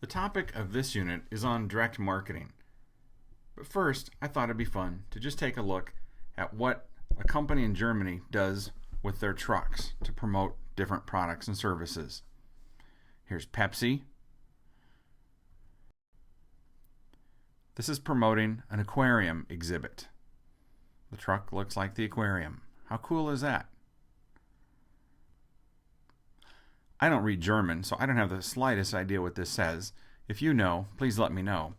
The topic of this unit is on direct marketing. But first, I thought it'd be fun to just take a look at what a company in Germany does with their trucks to promote different products and services. Here's Pepsi. This is promoting an aquarium exhibit. The truck looks like the aquarium. How cool is that? I don't read German, so I don't have the slightest idea what this says. If you know, please let me know.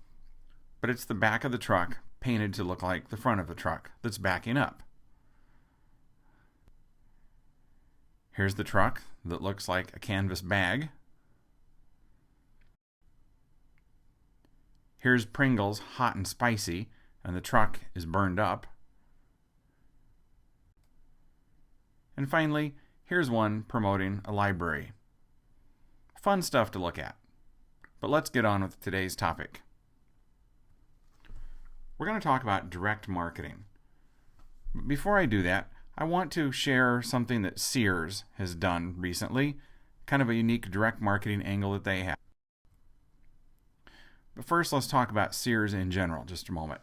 But it's the back of the truck painted to look like the front of the truck that's backing up. Here's the truck that looks like a canvas bag. Here's Pringles hot and spicy, and the truck is burned up. And finally, here's one promoting a library. Fun stuff to look at. But let's get on with today's topic. We're going to talk about direct marketing. But before I do that, I want to share something that Sears has done recently, kind of a unique direct marketing angle that they have. But first, let's talk about Sears in general, just a moment.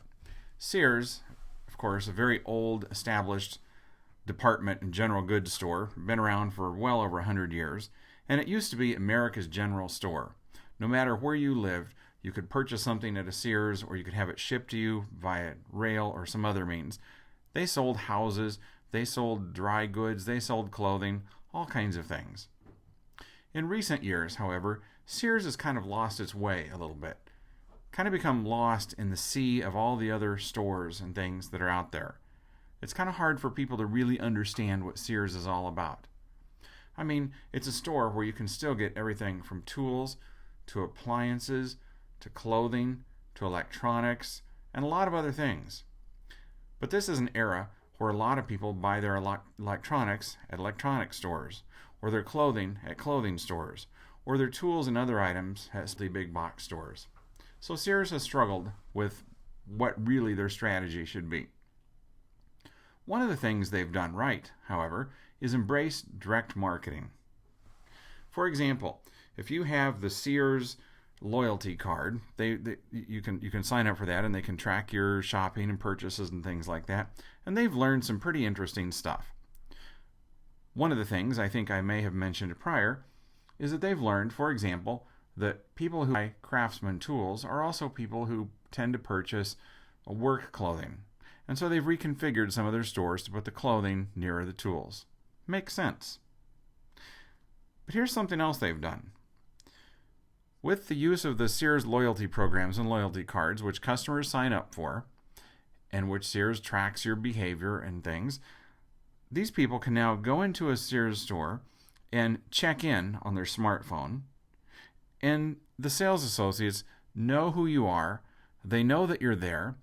Sears, of course, a very old, established department and general goods store, been around for well over 100 years, and it used to be America's general store. No matter where you lived, you could purchase something at a Sears, or you could have it shipped to you via rail or some other means. They sold houses, they sold dry goods, they sold clothing, all kinds of things. In recent years, however, Sears has kind of lost its way a little bit. Kind of become lost in the sea of all the other stores and things that are out there. It's kind of hard for people to really understand what Sears is all about. I mean, it's a store where you can still get everything from tools to appliances to clothing to electronics and a lot of other things. But this is an era where a lot of people buy their electronics at electronic stores, or their clothing at clothing stores, or their tools and other items at the big box stores. So Sears has struggled with what really their strategy should be. One of the things they've done right, however, is embrace direct marketing. For example, if you have the Sears loyalty card, you can sign up for that, and they can track your shopping and purchases and things like that. And they've learned some pretty interesting stuff. One of the things I think I may have mentioned prior is that they've learned, for example, that people who buy Craftsman tools are also people who tend to purchase work clothing. And so they've reconfigured some of their stores to put the clothing nearer the tools. Makes sense. But here's something else they've done. With the use of the Sears loyalty programs and loyalty cards, which customers sign up for, and which Sears tracks your behavior and things, these people can now go into a Sears store and check in on their smartphone, and the sales associates know who you are, they know that you're there,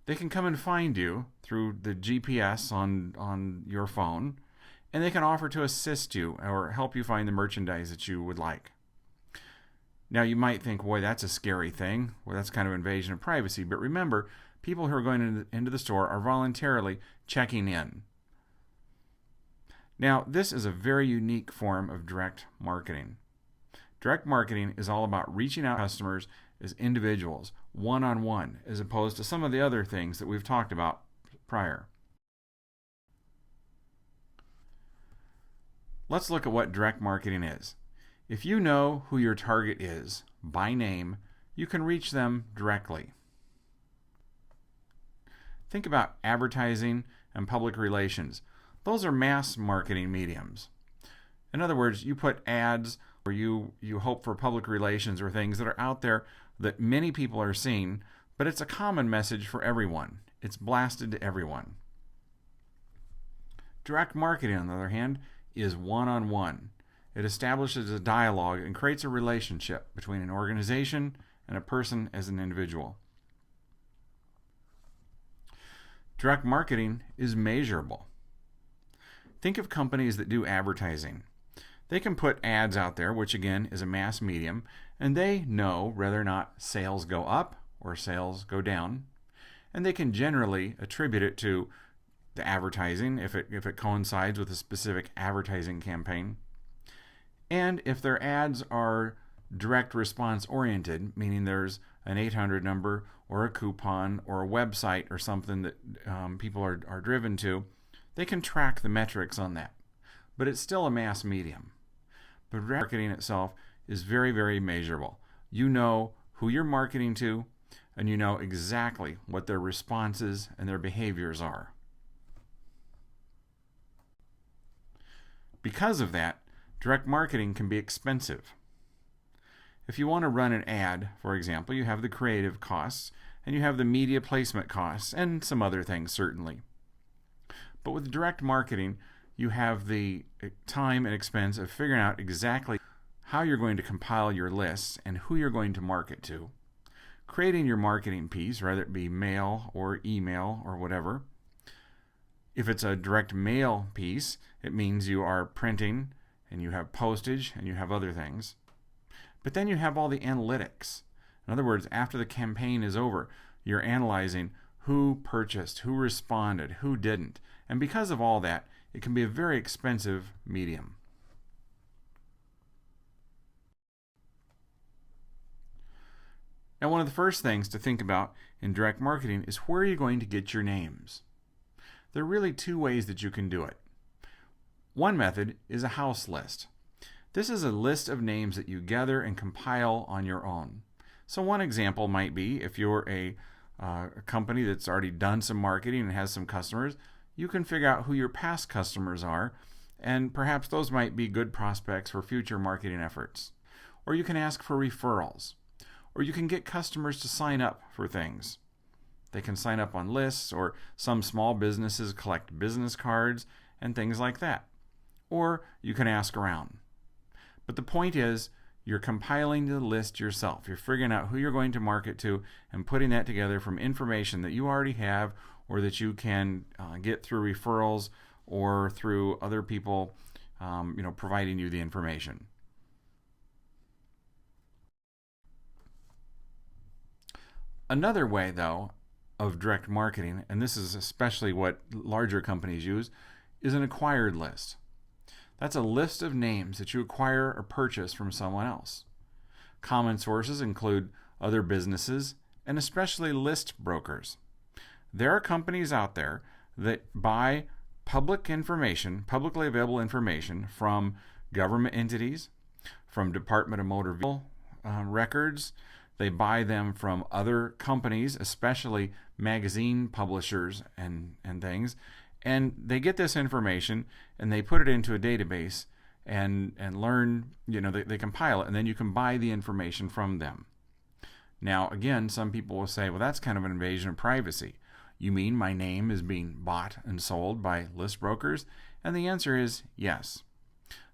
they can come and find you through the GPS on your phone, and they can offer to assist you or help you find the merchandise that you would like. Now you might think, boy, that's a scary thing. Well, that's kind of invasion of privacy. But remember, people who are going into the store are voluntarily checking in. Now, this is a very unique form of direct marketing. Direct marketing is all about reaching out to customers as individuals, one-on-one, as opposed to some of the other things that we've talked about prior. Let's look at what direct marketing is. If you know who your target is by name, you can reach them directly. Think about advertising and public relations. Those are mass marketing mediums. In other words, you put ads, or you hope for public relations or things that are out there that many people are seeing, but it's a common message for everyone. It's blasted to everyone. Direct marketing, on the other hand, is one-on-one. It establishes a dialogue and creates a relationship between an organization and a person as an individual. Direct marketing is measurable. Think of companies that do advertising. They can put ads out there, which again is a mass medium, and they know whether or not sales go up or sales go down. And they can generally attribute it to the advertising if it coincides with a specific advertising campaign. And if their ads are direct response oriented, meaning there's an 800 number or a coupon or a website or something that people are driven to, they can track the metrics on that. But it's still a mass medium. But marketing itself is very, very measurable. You know who you're marketing to, and you know exactly what their responses and their behaviors are. Because of that, direct marketing can be expensive. If you want to run an ad, for example, you have the creative costs and you have the media placement costs and some other things certainly. But with direct marketing, you have the time and expense of figuring out exactly how you're going to compile your lists and who you're going to market to, creating your marketing piece, whether it be mail or email or whatever. If it's a direct mail piece, it means you are printing and you have postage and you have other things. But then you have all the analytics. In other words, after the campaign is over, you're analyzing who purchased, who responded, who didn't. And because of all that, it can be a very expensive medium. Now, one of the first things to think about in direct marketing is where are you going to get your names? There are really two ways that you can do it. One method is a house list. This is a list of names that you gather and compile on your own. So one example might be if you're a company that's already done some marketing and has some customers, you can figure out who your past customers are, and perhaps those might be good prospects for future marketing efforts. Or you can ask for referrals. Or you can get customers to sign up for things. They can sign up on lists, or some small businesses collect business cards and things like that. Or you can ask around. But the point is, you're compiling the list yourself. You're figuring out who you're going to market to and putting that together from information that you already have or that you can get through referrals or through other people providing you the information. Another way, though, of direct marketing, and this is especially what larger companies use, is an acquired list. That's a list of names that you acquire or purchase from someone else. Common sources include other businesses and especially list brokers. There are companies out there that buy publicly available information from government entities, from Department of Motor Vehicle records. They buy them from other companies, especially magazine publishers and things. And they get this information and they put it into a database and learn, they compile it, and then you can buy the information from them. Now, again, some people will say, well, that's kind of an invasion of privacy. You mean my name is being bought and sold by list brokers? And the answer is yes.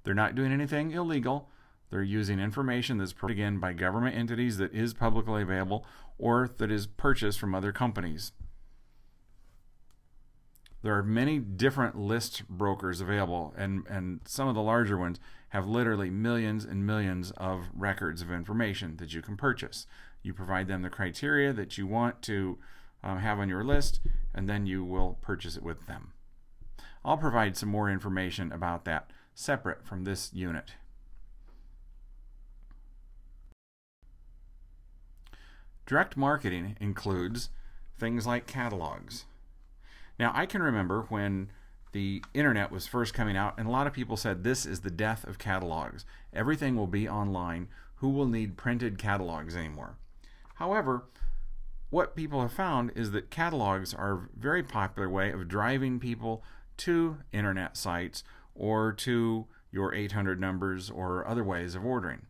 They're not doing anything illegal. They're using information that's put again by government entities that is publicly available or that is purchased from other companies. There are many different list brokers available, and some of the larger ones have literally millions and millions of records of information that you can purchase. You provide them the criteria that you want to have on your list, and then you will purchase it with them. I'll provide some more information about that separate from this unit. Direct marketing includes things like catalogs. Now, I can remember when the internet was first coming out, and a lot of people said this is the death of catalogs. Everything will be online. Who will need printed catalogs anymore? However, what people have found is that catalogs are a very popular way of driving people to internet sites or to your 800 numbers or other ways of ordering.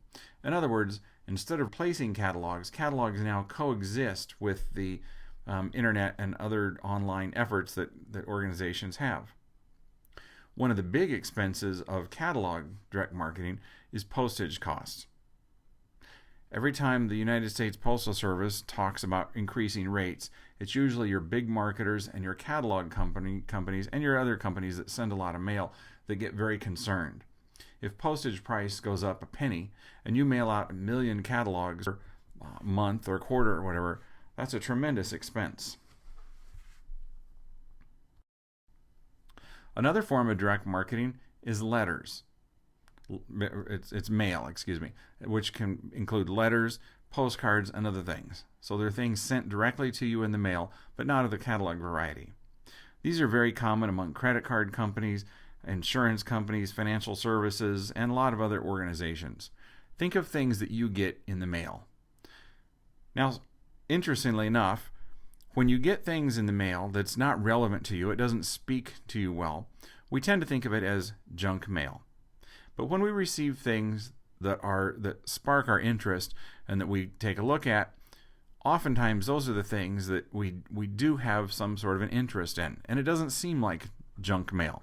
In other words, instead of placing catalogs now coexist with the internet and other online efforts that organizations have. One of the big expenses of catalog direct marketing is postage costs. Every time the United States Postal Service talks about increasing rates, it's usually your big marketers and your catalog companies and your other companies that send a lot of mail that get very concerned. If postage price goes up a penny and you mail out 1 million catalogs a month or quarter or whatever, that's a tremendous expense. Another form of direct marketing is letters. it's mail, excuse me, which can include letters, postcards, and other things. So they're things sent directly to you in the mail, but not of the catalog variety. These are very common among credit card companies, insurance companies, financial services, and a lot of other organizations. Think of things that you get in the mail. Now, interestingly enough, when you get things in the mail that's not relevant to you, it doesn't speak to you well, we tend to think of it as junk mail. But when we receive things that spark our interest and that we take a look at, oftentimes those are the things that we do have some sort of an interest in, and it doesn't seem like junk mail.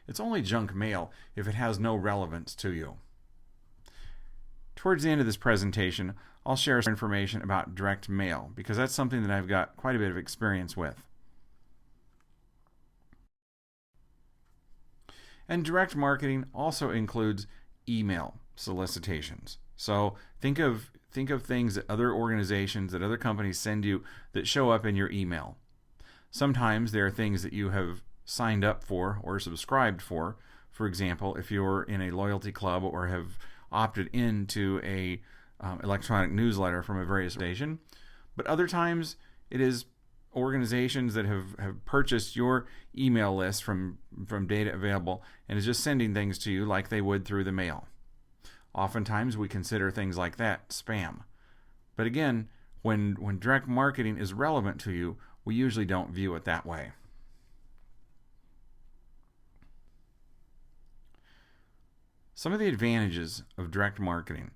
It's only junk mail if it has no relevance to you. Towards the end of this presentation, I'll share some information about direct mail because that's something that I've got quite a bit of experience with. And direct marketing also includes email solicitations. So think of things that other organizations, that other companies send you that show up in your email. Sometimes there are things that you have signed up for or subscribed for. For example, if you're in a loyalty club or have opted into a electronic newsletter from a various organization. But other times it is organizations that have purchased your email list from data available and is just sending things to you like they would through the mail. Oftentimes we consider things like that spam. But again, when direct marketing is relevant to you, we usually don't view it that way. Some of the advantages of direct marketing.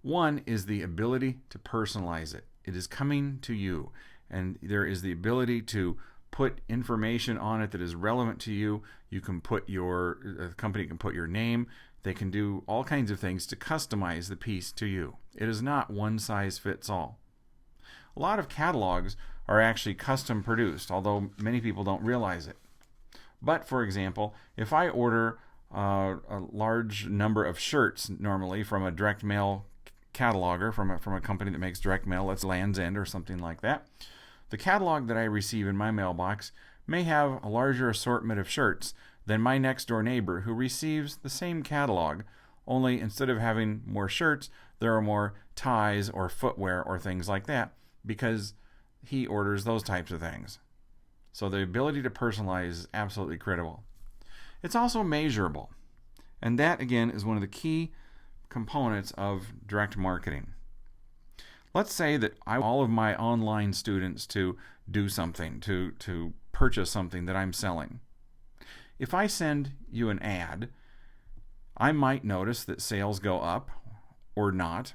One is the ability to personalize it. It is coming to you, and there is the ability to put information on it that is relevant to you. You can put the company can put your name. They can do all kinds of things to customize the piece to you. It is not one size fits all. A lot of catalogs are actually custom produced, although many people don't realize it. But for example, if I order a large number of shirts normally from a direct mail cataloger, from a company that makes direct mail, let's Land's End or something like that, the catalog that I receive in my mailbox may have a larger assortment of shirts than my next door neighbor who receives the same catalog, only instead of having more shirts, there are more ties or footwear or things like that because he orders those types of things. So the ability to personalize is absolutely critical. It's also measurable, and that again is one of the key components of direct marketing. Let's say that I want all of my online students to do something, to purchase something that I'm selling. If I send you an ad, I might notice that sales go up or not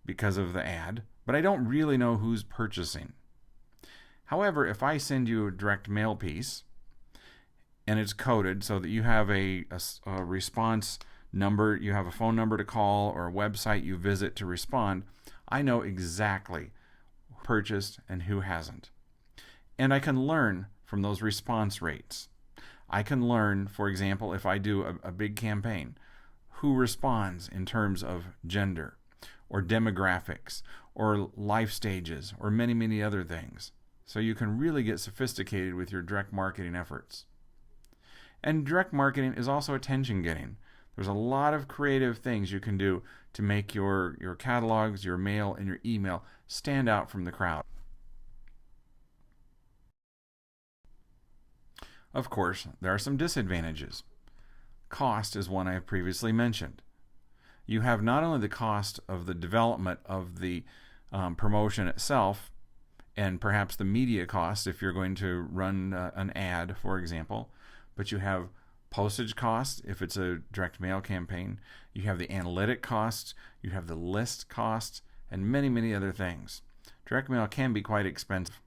because of the ad, but I don't really know who's purchasing. However, if I send you a direct mail piece and it's coded so that you have a response number, you have a phone number to call or a website you visit to respond, I know exactly who purchased and who hasn't. And I can learn from those response rates. I can learn, for example, if I do a big campaign, who responds in terms of gender or demographics or life stages or many, many other things. So you can really get sophisticated with your direct marketing efforts. And direct marketing is also attention getting. There's a lot of creative things you can do to make your catalogs, your mail, and your email stand out from the crowd. Of course, there are some disadvantages. Cost is one I have previously mentioned. You have not only the cost of the development of the promotion itself, and perhaps the media cost if you're going to run an ad, for example, but you have postage costs if it's a direct mail campaign, you have the analytic costs, you have the list costs, and many, many other things. Direct mail can be quite expensive.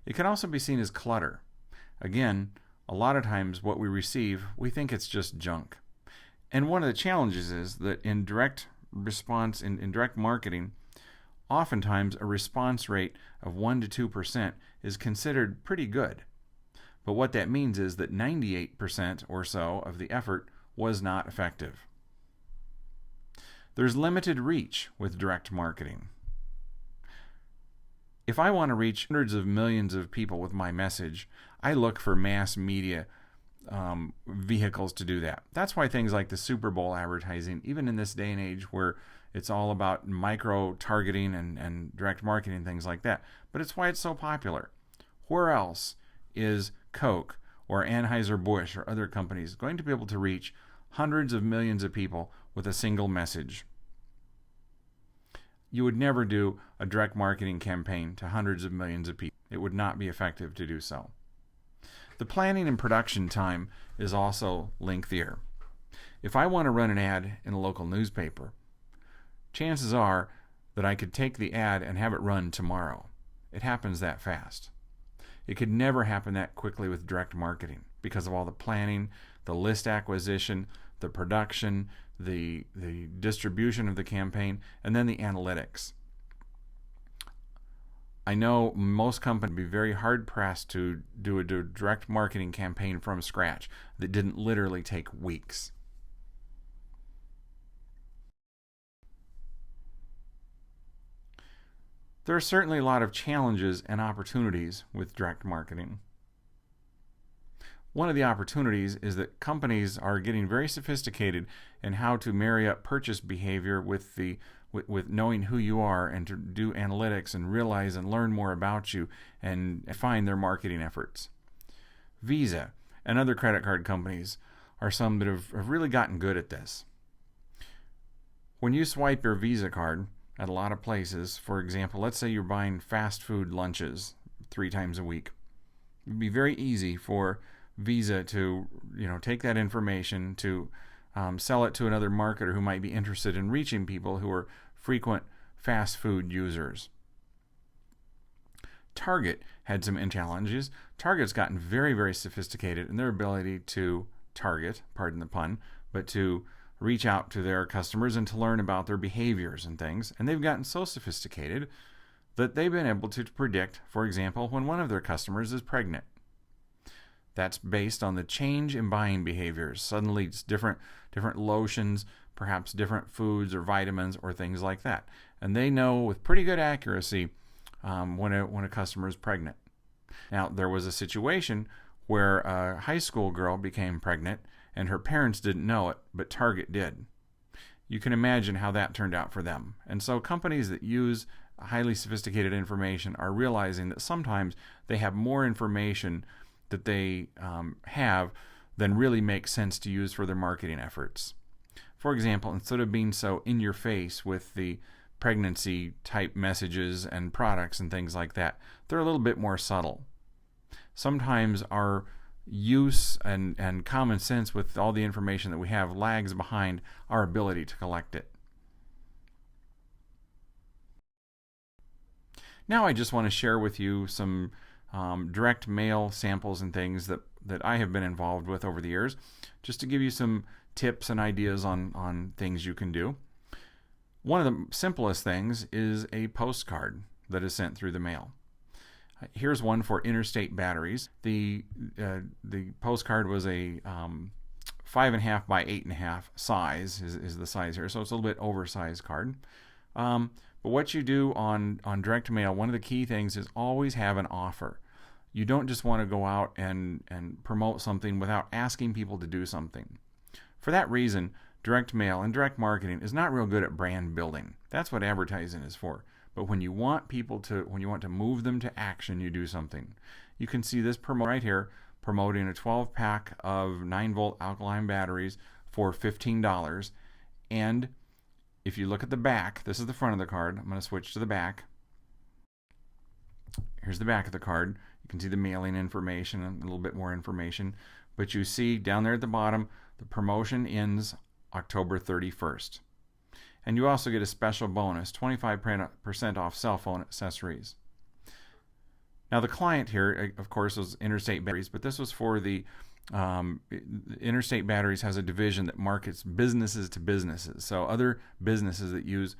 It can also be seen as clutter. Again, a lot of times what we receive, we think it's just junk. And one of the challenges is that in direct response, in direct marketing, oftentimes a response rate of 1% to 2% is considered pretty good. But what that means is that 98% or so of the effort was not effective. There's limited reach with direct marketing. If I want to reach hundreds of millions of people with my message, I look for mass media vehicles to do that. That's why things like the Super Bowl advertising, even in this day and age where it's all about micro targeting and direct marketing, things like that. But it's why it's so popular. Where else is Coke or Anheuser-Busch or other companies going to be able to reach hundreds of millions of people with a single message? You would never do a direct marketing campaign to hundreds of millions of people. It would not be effective to do so. The planning and production time is also lengthier. If I want to run an ad in a local newspaper, chances are that I could take the ad and have it run tomorrow. It happens that fast. It could never happen that quickly with direct marketing because of all the planning, the list acquisition, the production, the distribution of the campaign, and then the analytics. I know most companies would be very hard-pressed to do a direct marketing campaign from scratch that didn't literally take weeks. There are certainly a lot of challenges and opportunities with direct marketing. One of the opportunities is that companies are getting very sophisticated in how to marry up purchase behavior with knowing who you are and to do analytics and realize and learn more about you and find their marketing efforts. Visa and other credit card companies are some that have really gotten good at this. When you swipe your Visa card at a lot of places, for example, let's say you're buying fast food lunches 3 times a week, it'd be very easy for Visa to take that information to sell it to another marketer who might be interested in reaching people who are frequent fast food users. Target had some challenges. Target's gotten very, very sophisticated in their ability to target, pardon the pun, but to reach out to their customers and to learn about their behaviors and things. And they've gotten so sophisticated that they've been able to predict, for example, when one of their customers is pregnant. That's based on the change in buying behaviors. Suddenly it's different lotions, perhaps different foods or vitamins or things like that. And they know with pretty good accuracy when a customer is pregnant. Now, there was a situation where a high school girl became pregnant and her parents didn't know it, but Target did. You can imagine how that turned out for them. And so companies that use highly sophisticated information are realizing that sometimes they have more information that they have than really makes sense to use for their marketing efforts. For example, instead of being so in your face with the pregnancy type messages and products and things like that, they're a little bit more subtle. Sometimes our use and common sense with all the information that we have lags behind our ability to collect it. Now I just want to share with you some direct mail samples and things that I have been involved with over the years, just to give you some tips and ideas on things you can do. One of the simplest things is a postcard that is sent through the mail. Here's one for Interstate Batteries. The postcard was a 5.5 by 8.5 size is the size here, so it's a little bit oversized card. But what you do on direct mail, one of the key things is always have an offer. You don't just want to go out and promote something without asking people to do something. For that reason, direct mail and direct marketing is not real good at brand building. That's what advertising is for. But when you want to move them to action, you do something. You can see this promo right here, promoting a 12-pack of 9-volt alkaline batteries for $15. And if you look at the back, this is the front of the card. I'm going to switch to the back. Here's the back of the card. You can see the mailing information and a little bit more information. But you see down there at the bottom, the promotion ends October 31st. And you also get a special bonus, 25% off cell phone accessories. Now the client here, of course, was Interstate Batteries, but this was for the Interstate Batteries has a division that markets businesses to businesses. So other businesses that use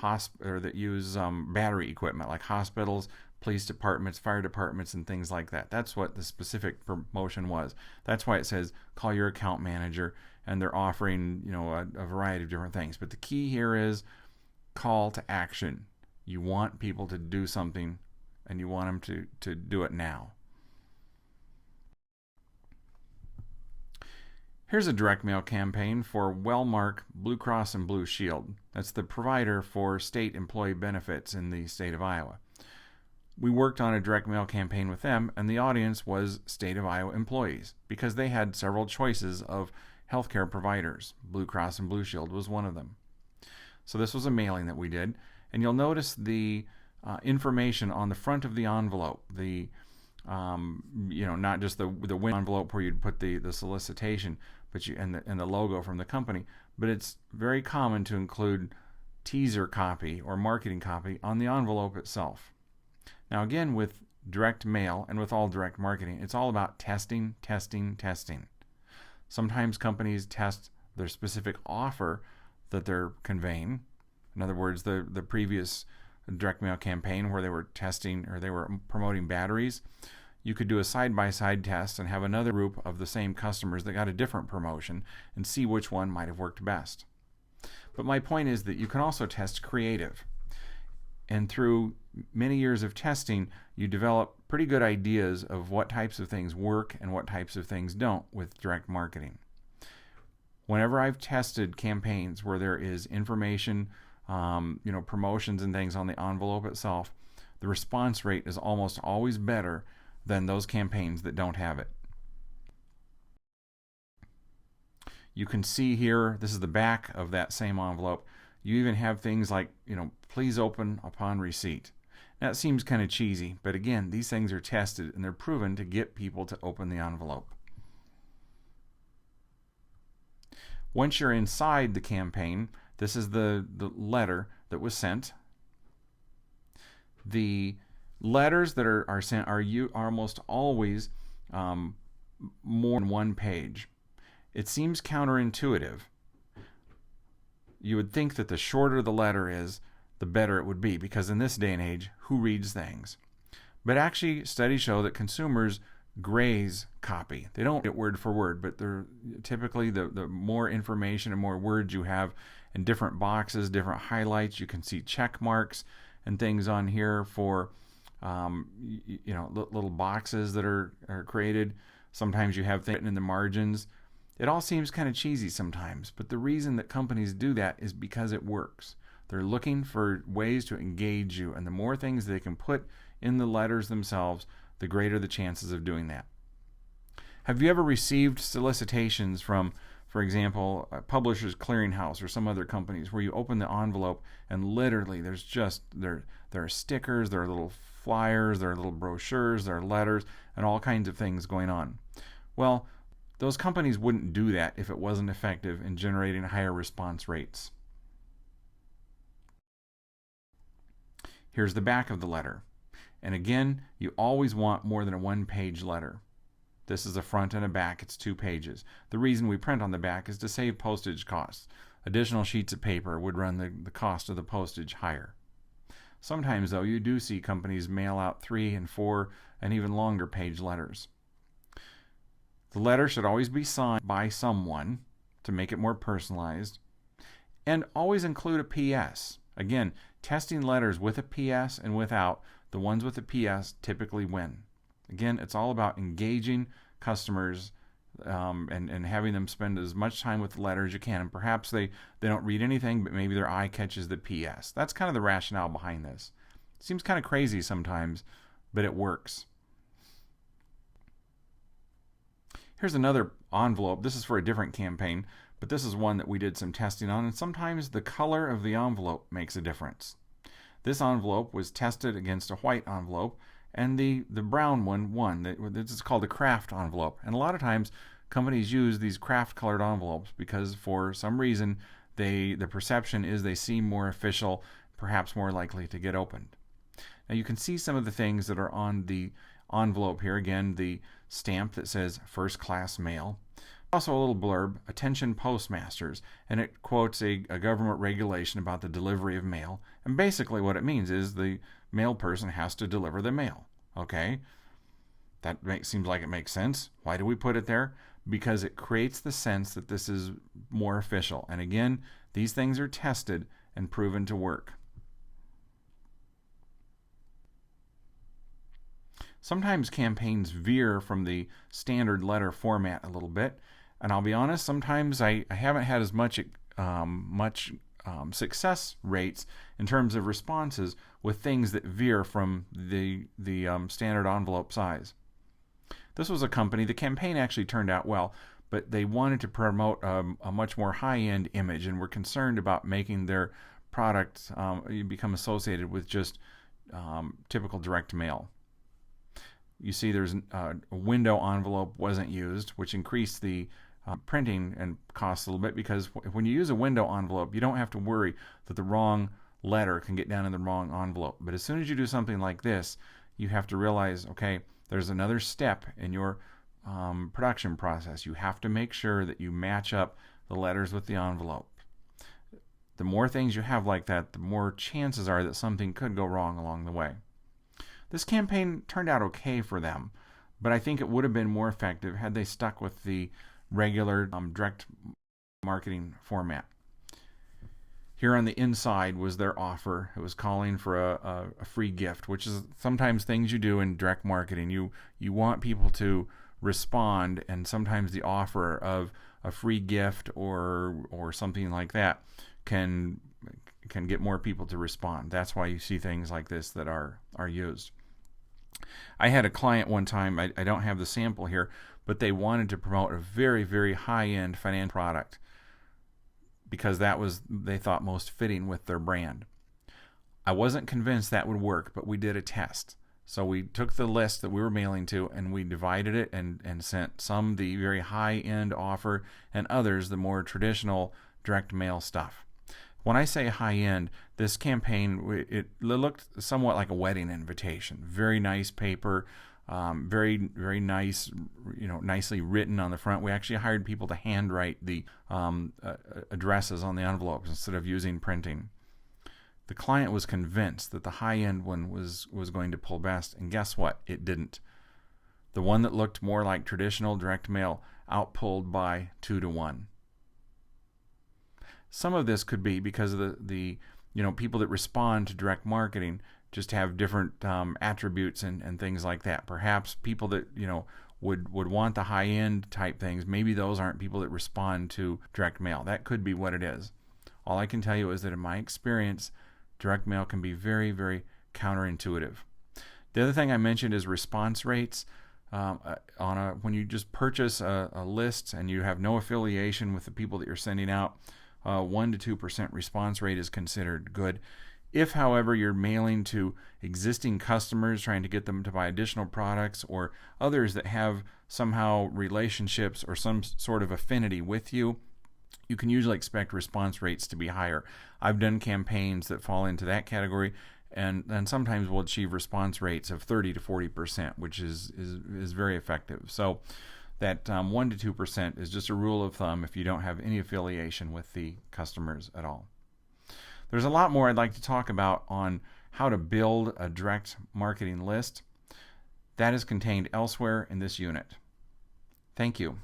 battery equipment, like hospitals, police departments, fire departments, and things like that. That's what the specific promotion was. That's why it says call your account manager, and they're offering a variety of different things. But the key here is call to action. You want people to do something, and you want them to do it now. Here's a direct mail campaign for Wellmark Blue Cross and Blue Shield. That's the provider for state employee benefits in the state of Iowa. We worked on a direct mail campaign with them, and the audience was state of Iowa employees because they had several choices of healthcare providers. Blue Cross and Blue Shield was one of them. So this was a mailing that we did, and you'll notice the information on the front of the envelope, the not just the win envelope where you'd put the solicitation, but and the logo from the company, but it's very common to include teaser copy or marketing copy on the envelope itself. Now again, with direct mail and with all direct marketing, it's all about testing, testing, testing. Sometimes companies test their specific offer that they're conveying. In other words, the previous direct mail campaign where they were testing or they were promoting batteries, you could do a side-by-side test and have another group of the same customers that got a different promotion and see which one might have worked best. But my point is that you can also test creative. And through many years of testing, you develop pretty good ideas of what types of things work and what types of things don't with direct marketing. Whenever I've tested campaigns where there is information, promotions and things on the envelope itself, the response rate is almost always better than those campaigns that don't have it. You can see here, this is the back of that same envelope. You even have things like, please open upon receipt. That seems kind of cheesy, but again, these things are tested and they're proven to get people to open the envelope. Once you're inside the campaign, this is the letter that was sent. The letters that are sent are almost always more than one page. It seems counterintuitive. You would think that the shorter the letter is, the better it would be, because in this day and age, who reads things? But actually, studies show that consumers graze copy. They don't get word for word, but they're typically the more information and more words you have in different boxes, different highlights. You can see check marks and things on here for little boxes that are created. Sometimes you have things written in the margins. It all seems kind of cheesy sometimes, but the reason that companies do that is because it works. They're looking for ways to engage you, and the more things they can put in the letters themselves, the greater the chances of doing that. Have you ever received solicitations from, for example, Publishers Clearinghouse or some other companies where you open the envelope and literally there's just, there are stickers, there are little flyers, there are little brochures, there are letters, and all kinds of things going on? Well, those companies wouldn't do that if it wasn't effective in generating higher response rates. Here's the back of the letter. And again, you always want more than a one-page letter. This is a front and a back. It's 2 pages. The reason we print on the back is to save postage costs. Additional sheets of paper would run the cost of the postage higher. Sometimes, though, you do see companies mail out 3 and 4 and even longer page letters. The letter should always be signed by someone to make it more personalized, and always include a PS. Again, testing letters with a PS and without, the ones with a PS typically win. Again, it's all about engaging customers and having them spend as much time with the letter as you can. And perhaps they don't read anything, but maybe their eye catches the PS. That's kind of the rationale behind this. It seems kind of crazy sometimes, but it works. Here's another envelope. This is for a different campaign, but this is one that we did some testing on, and sometimes the color of the envelope makes a difference. This envelope was tested against a white envelope, and the brown one won. This is called a craft envelope, and a lot of times companies use these craft colored envelopes because for some reason the perception is they seem more official, perhaps more likely to get opened. Now you can see some of the things that are on the envelope here. Again, the stamp that says first class mail. Also a little blurb, attention postmasters, and it quotes a government regulation about the delivery of mail. And basically what it means is the mail person has to deliver the mail. Okay? That seems like it makes sense. Why do we put it there? Because it creates the sense that this is more official. And again, these things are tested and proven to work. Sometimes campaigns veer from the standard letter format a little bit. And I'll be honest, sometimes I haven't had as much success rates in terms of responses with things that veer from the standard envelope size. This was a company, the campaign actually turned out well, but they wanted to promote a much more high-end image and were concerned about making their product become associated with just typical direct mail. You see there's a window envelope wasn't used, which increased the printing and costs a little bit, because when you use a window envelope, you don't have to worry that the wrong letter can get down in the wrong envelope. But as soon as you do something like this, you have to realize, okay, there's another step in your production process. You have to make sure that you match up the letters with the envelope. The more things you have like that, the more chances are that something could go wrong along the way. This campaign turned out okay for them, but I think it would have been more effective had they stuck with the regular direct marketing format. Here on the inside was their offer. It was calling for a free gift, which is sometimes things you do in direct marketing. You want people to respond, and sometimes the offer of a free gift or something like that can get more people to respond. That's why you see things like this that are used. I had a client one time, I don't have the sample here, but they wanted to promote a very, very high-end financial product because that was, they thought, most fitting with their brand. I wasn't convinced that would work, but we did a test. So we took the list that we were mailing to and we divided it and sent some the very high-end offer and others the more traditional direct mail stuff. When I say high-end, this campaign, it looked somewhat like a wedding invitation. Very nice paper, very, very nice, nicely written on the front. We actually hired people to handwrite the addresses on the envelopes instead of using printing. The client was convinced that the high-end one was going to pull best, and guess what? It didn't. The one that looked more like traditional direct mail outpulled by 2 to 1. Some of this could be because of the people that respond to direct marketing just have different attributes and things like that. Perhaps people that would want the high-end type things, maybe those aren't people that respond to direct mail. That could be what it is. All I can tell you is that in my experience, direct mail can be very, very counterintuitive. The other thing I mentioned is response rates. When you just purchase a list and you have no affiliation with the people that you're sending out, 1 to 2% response rate is considered good. If, however, you're mailing to existing customers trying to get them to buy additional products, or others that have somehow relationships or some sort of affinity with you, you can usually expect response rates to be higher. I've done campaigns that fall into that category, and sometimes we'll achieve response rates of 30 to 40%, which is very effective. So that 1 to 2% is just a rule of thumb if you don't have any affiliation with the customers at all. There's a lot more I'd like to talk about on how to build a direct marketing list. That is contained elsewhere in this unit. Thank you.